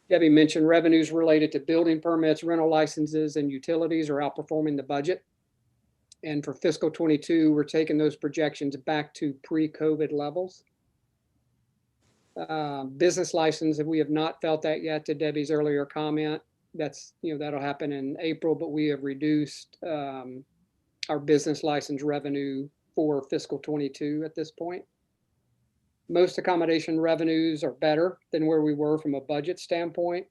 Debbie mentioned revenues related to building permits, rental licenses, and utilities are outperforming the budget. And for fiscal 22, we're taking those projections back to pre-COVID levels. Business license, we have not felt that yet, to Debbie's earlier comment. That's, that'll happen in April, but we have reduced our business license revenue for fiscal 22 at this point. Most accommodation revenues are better than where we were from a budget standpoint.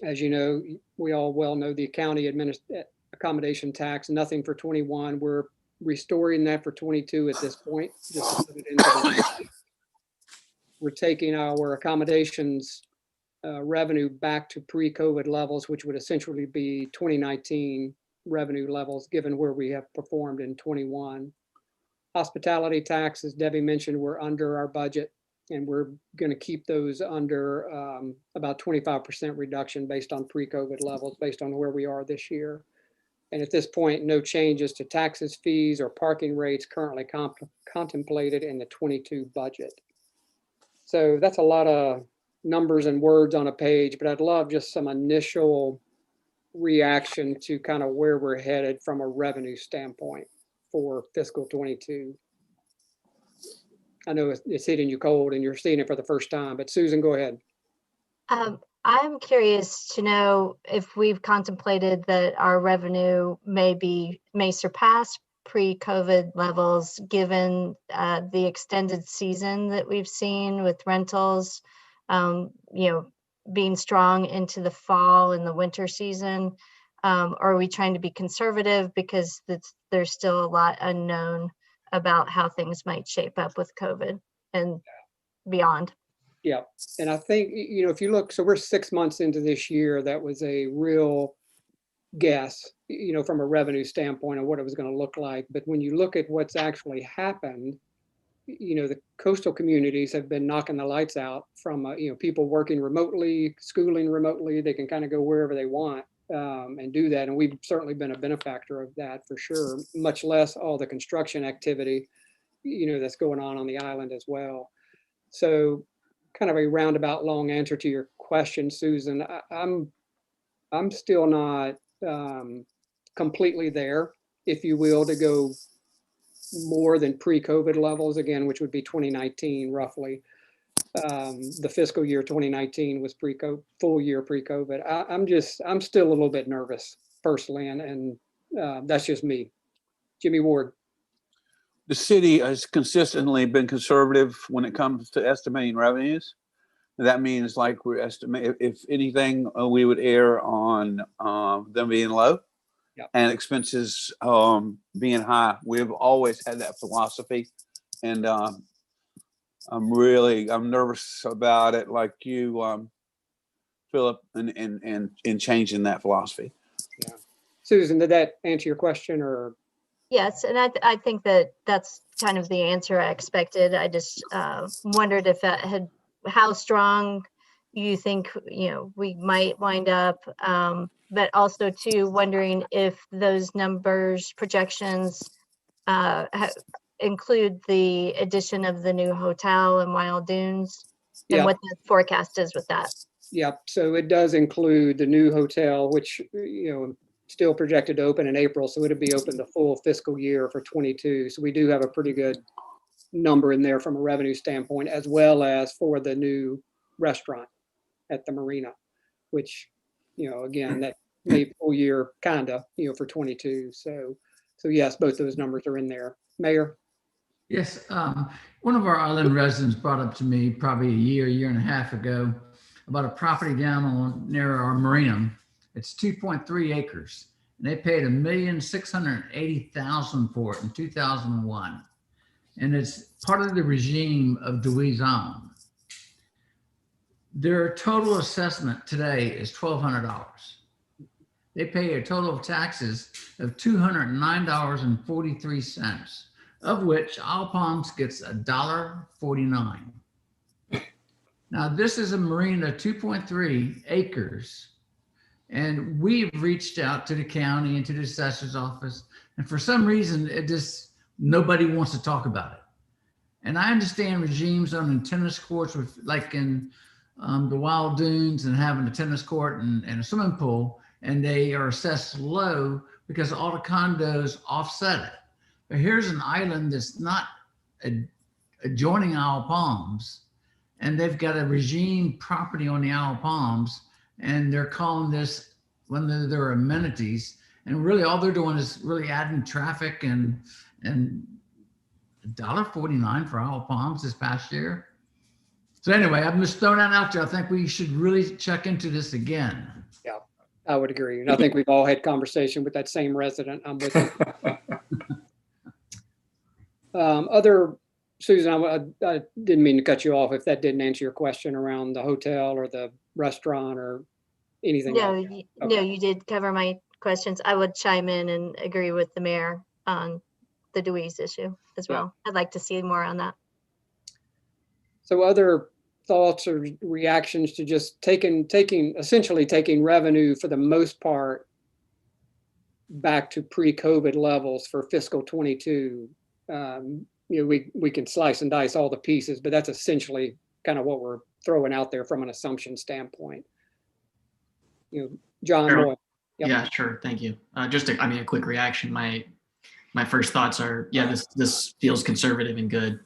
As you know, we all well know the county accommodation tax, nothing for 21. We're restoring that for 22 at this point, just to put it into the we're taking our accommodations revenue back to pre-COVID levels, which would essentially be 2019 revenue levels, given where we have performed in 21. Hospitality tax, as Debbie mentioned, we're under our budget, and we're going to keep those under about 25% reduction based on pre-COVID levels, based on where we are this year. And at this point, no changes to taxes, fees, or parking rates currently contemplated in the 22 budget. So that's a lot of numbers and words on a page, but I'd love just some initial reaction to kind of where we're headed from a revenue standpoint for fiscal 22. I know it's hitting you cold and you're seeing it for the first time, but Susan, go ahead. I'm curious to know if we've contemplated that our revenue may surpass pre-COVID levels, given the extended season that we've seen with rentals, being strong into the fall and the winter season. Are we trying to be conservative because there's still a lot unknown about how things might shape up with COVID and beyond? Yeah, and I think, if you look, so we're 6 months into this year, that was a real guess, from a revenue standpoint of what it was going to look like. But when you look at what's actually happened, the coastal communities have been knocking the lights out from, people working remotely, schooling remotely. They can kind of go wherever they want and do that. And we've certainly been a benefactor of that for sure, much less all the construction activity, that's going on the island as well. So kind of a roundabout long answer to your question, Susan. I'm still not completely there, if you will, to go more than pre-COVID levels again, which would be 2019 roughly. The fiscal year 2019 was full year pre-COVID. I'm still a little bit nervous personally, and that's just me. Jimmy Ward. The city has consistently been conservative when it comes to estimating revenues. That means, like, we're estimating, if anything, we would err on them being low. Yep. and expenses being high. We've always had that philosophy, and I'm nervous about it, like you, Philip, and changing that philosophy. Yeah. Susan, did that answer your question or? Yes, and I think that that's kind of the answer I expected. I just wondered if that had, how strong you think, we might wind up, but also too wondering if those numbers, projections include the addition of the new hotel in Wild Dunes and Yeah. what the forecast is with that. Yep. So it does include the new hotel, which, still projected to open in April. So it'll be open the full fiscal year for 22. So we do have a pretty good number in there from a revenue standpoint, as well as for the new restaurant at the marina, which, again, that made full year kinda, for 22. So yes, both those numbers are in there. Mayor? Yes, one of our island residents brought up to me probably a year and a half ago about a property down near our marina. It's 2.3 acres, and they paid $1,680,000 for it in 2001, and it's part of the regime of Dewey's Island. Their total assessment today is $1,200. They pay a total of taxes of $209.43, of which Isle Palms gets $1.49. Now, this is a marina, 2.3 acres, and we've reached out to the county and to the assessor's office, and for some reason, nobody wants to talk about it. And I understand regimes on tennis courts, like in the Wild Dunes, and having a tennis court and a swimming pool, and they are assessed low because all the condos offset it. But here's an island that's not adjoining Isle Palms, and they've got a regime property on the Isle Palms, and they're calling this one of their amenities. And really all they're doing is really adding traffic and $1.49 for Isle Palms this past year. So anyway, I'm just throwing that out there. I think we should really check into this again. Yeah, I would agree. And I think we've all had conversation with that same resident. I'm with you. Susan, I didn't mean to cut you off if that didn't answer your question around the hotel or the restaurant or anything else. No, you did cover my questions. I would chime in and agree with the mayor on the Dewey's issue as well. I'd like to see more on that. So other thoughts or reactions to just essentially taking revenue for the most part back to pre-COVID levels for fiscal 22. We can slice and dice all the pieces, but that's essentially kind of what we're throwing out there from an assumption standpoint. John. Sure. Moyle. Yep. Yeah, sure. Thank you. Just a quick reaction. My first thoughts are, this feels conservative and good.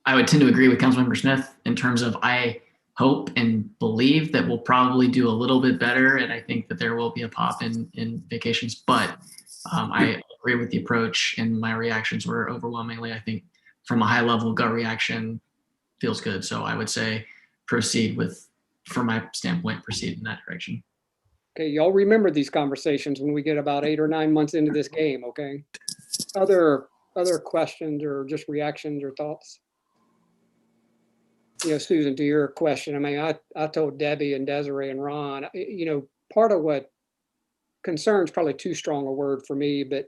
I would tend to agree with Councilmember Smith in terms of, I hope and believe that we'll probably do a little bit better, and I think that there will be a pop in vacations. But I agree with the approach, and my reactions were overwhelmingly, I think, from a high level gut reaction, feels good. So I would say from my standpoint, proceed in that direction. Okay, y'all remember these conversations when we get about 8 or 9 months into this game, okay? Other questions or just reactions or thoughts? Susan, to your question, I mean, I told Debbie and Desiree and Ron, part of what concern's probably too strong a word for me, but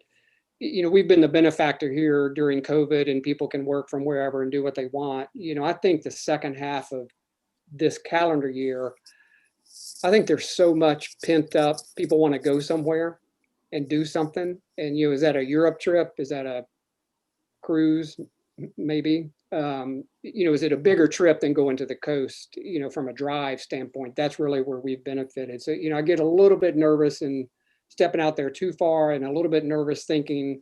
we've been the benefactor here during COVID, and people can work from wherever and do what they want. I think the second half of this calendar year, I think there's so much pent up. People want to go somewhere and do something. And, is that a Europe trip? Is that a cruise? Maybe. Is it a bigger trip than going to the coast, from a drive standpoint? That's really where we've benefited. So, I get a little bit nervous and stepping out there too far, and a little bit nervous thinking,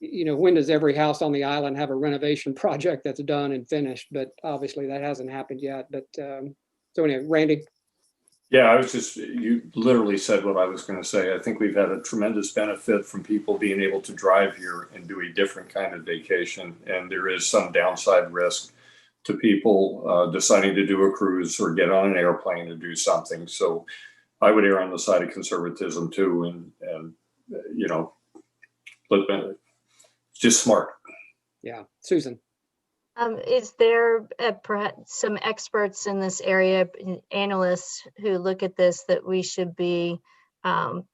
when does every house on the island have a renovation project that's done and finished? But obviously that hasn't happened yet. But so anyway, Randy. Yeah, you literally said what I was going to say. I think we've had a tremendous benefit from people being able to drive here and do a different kind of vacation. And there is some downside risk to people deciding to do a cruise or get on an airplane and do something. So I would err on the side of conservatism too, and you know, but it's just smart. Yeah, Susan. Is there perhaps some experts in this area, analysts who look at this that we should be,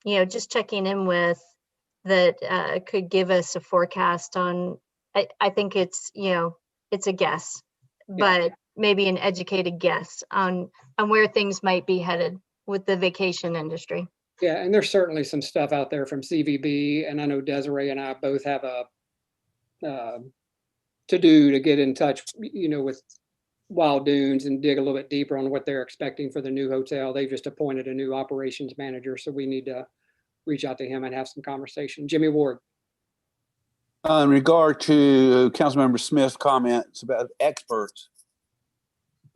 just checking in with that could give us a forecast on? I think it's a guess, but maybe an educated guess on where things might be headed with the vacation industry. Yeah, and there's certainly some stuff out there from CVB, and I know Desiree and I both have a to get in touch, with Wild Dunes and dig a little bit deeper on what they're expecting for the new hotel. They've just appointed a new operations manager, so we need to reach out to him and have some conversation. Jimmy Ward. In regard to Councilmember Smith's comments about experts,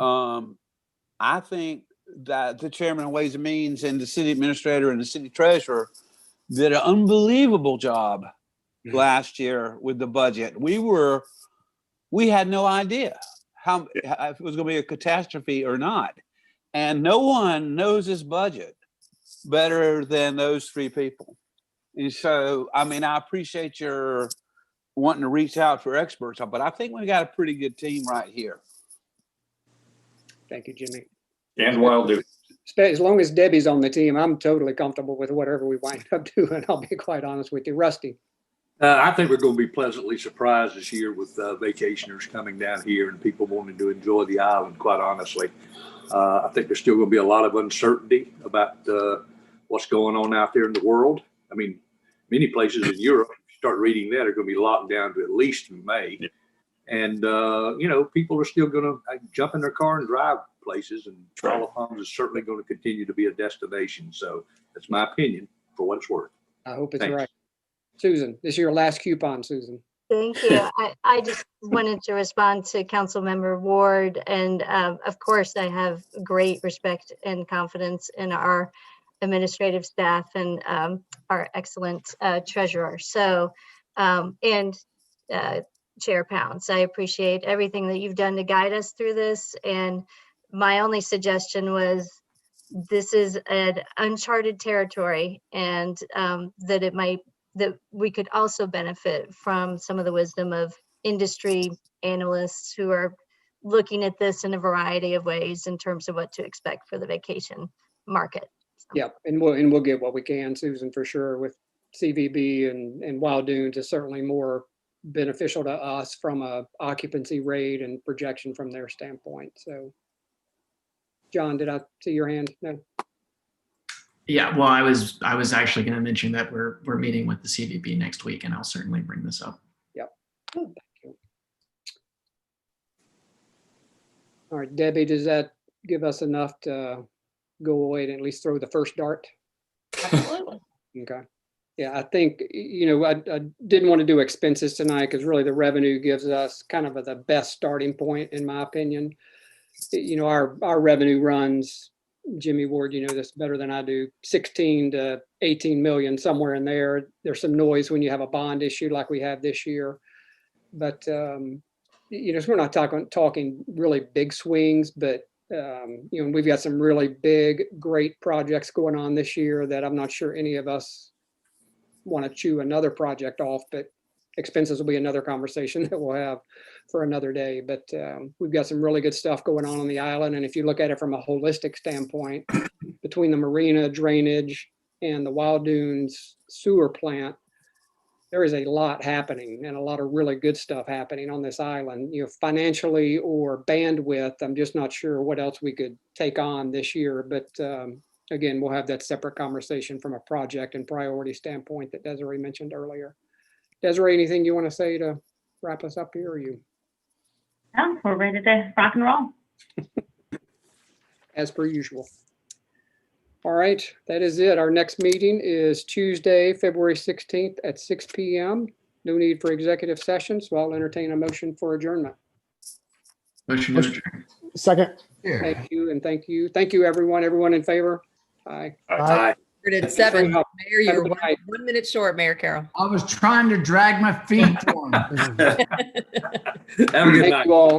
I think that the chairman of Ways and Means and the city administrator and the city treasurer did an unbelievable job last year with the budget. We had no idea if it was going to be a catastrophe or not. And no one knows this budget better than those three people. And so, I mean, I appreciate your wanting to reach out for experts, but I think we got a pretty good team right here. Thank you, Jimmy. And Wild Dude. As long as Debbie's on the team, I'm totally comfortable with whatever we wind up doing. I'll be quite honest with you. Rusty. I think we're going to be pleasantly surprised this year with vacationers coming down here and people wanting to enjoy the island, quite honestly. I think there's still going to be a lot of uncertainty about what's going on out there in the world. I mean, many places in Europe, if you start reading that, are going to be locked down to at least through May. Yeah. And, people are still going to jump in their car and drive places, and Isle of Palms is certainly going to continue to be a destination. So that's my opinion for what it's worth. I hope it's right. Susan, this is your last coupon, Susan. Thank you. I just wanted to respond to Councilmember Ward. And of course, I have great respect and confidence in our administrative staff and our excellent treasurer. So, Chair Pounds, I appreciate everything that you've done to guide us through this. And my only suggestion was this is an uncharted territory, and that we could also benefit from some of the wisdom of industry analysts who are looking at this in a variety of ways in terms of what to expect for the vacation market. So. Yeah, and we'll get what we can, Susan, for sure. With CVB and Wild Dunes is certainly more beneficial to us from a occupancy rate and projection from their standpoint. So, John, did I see your hand? No. Yeah, well, I was actually going to mention that we're meeting with the CVB next week, and I'll certainly bring this up. Yep. Oh, thank you. All right, Debbie, does that give us enough to go away and at least throw the first dart? Absolutely. Okay. Yeah, I think, I didn't want to do expenses tonight because really the revenue gives us kind of the best starting point, in my opinion. Our revenue runs, Jimmy Ward, you know this better than I do, 16 to 18 million, somewhere in there. There's some noise when you have a bond issue like we have this year. But, so we're not talking really big swings, but, we've got some really big, great projects going on this year that I'm not sure any of us want to chew another project off, but expenses will be another conversation that we'll have for another day. But we've got some really good stuff going on the island. And if you look at it from a holistic standpoint, between the marina, drainage, and the Wild Dunes sewer plant, there is a lot happening and a lot of really good stuff happening on this island, financially or bandwidth. I'm just not sure what else we could take on this year. But again, we'll have that separate conversation from a project and priority standpoint that Desiree mentioned earlier. Desiree, anything you want to say to wrap us up here? Or you? No, we're ready to rock and roll. As per usual. All right, that is it. Our next meeting is Tuesday, February 16th at 6 p.m. No need for executive session, so I'll entertain a motion for adjournment. Motion to adjourn. Second. Thank you, and thank you. Thank you, everyone. Everyone in favor? Aye. Aye. We're at 7. Mayor, you're Have a good night. 1 minute short, Mayor Carroll. I was trying to drag my feet for him. Have a good Thank night. you all.